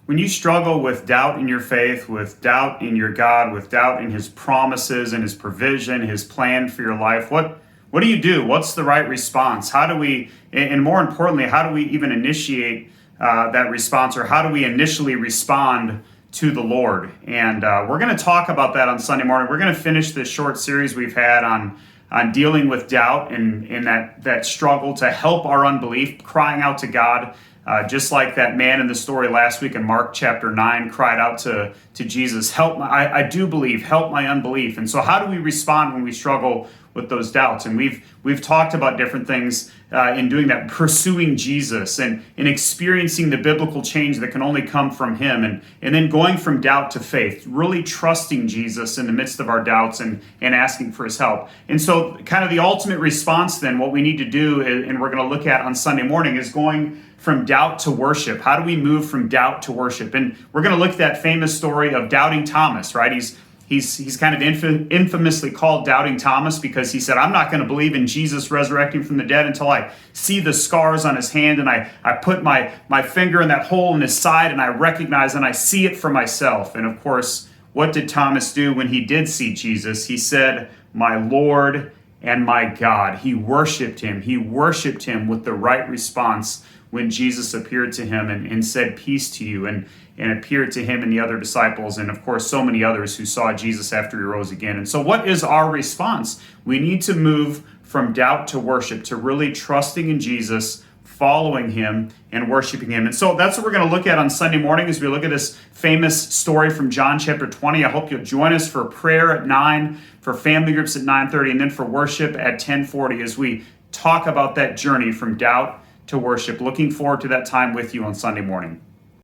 when you struggle with doubt in your faith, with doubt in your God, with doubt in his promises and his provision, his plan for your life, what do you do? What's the right response? How do we, and more importantly, how do we even initiate that response, or how do we initially respond to the Lord? And we're going to talk about that on Sunday morning. We're going to finish this short series we've had on dealing with doubt and that struggle to help our unbelief, crying out to God. Just like that man in the story last week in Mark chapter 9 cried out to Jesus, help I do believe, help my unbelief. And so how do we respond when we struggle with those doubts? And we've talked about different things in doing that, pursuing Jesus and experiencing the biblical change that can only come from him, and then going from doubt to faith, really trusting Jesus in the midst of our doubts and asking for his help. And so kind of the ultimate response then, what we need to do, and we're going to look at on Sunday morning, is going from doubt to worship. How do we move from doubt to worship? And we're going to look at that famous story of Doubting Thomas, right? He's kind of infamously called Doubting Thomas because he said, I'm not going to believe in Jesus resurrecting from the dead until I see the scars on his hand, and I put my finger in that hole in his side, and I recognize and I see it for myself. And of course, what did Thomas do when he did see Jesus? He said, my Lord and my God. He worshiped him. He worshiped him with the right response when Jesus appeared to him and said, peace to you, and appeared to him and the other disciples, and of course so many others who saw Jesus after he rose again. And so what is our response? We need to move from doubt to worship, to really trusting in Jesus, following him, and worshiping him. And so that's what we're going to look at on Sunday morning as we look at this famous story from John chapter 20. I hope you'll join us for prayer at 9, for family groups at 9:30, and then for worship at 10:40 as we talk about that journey from doubt to worship. Looking forward to that time with you on Sunday morning.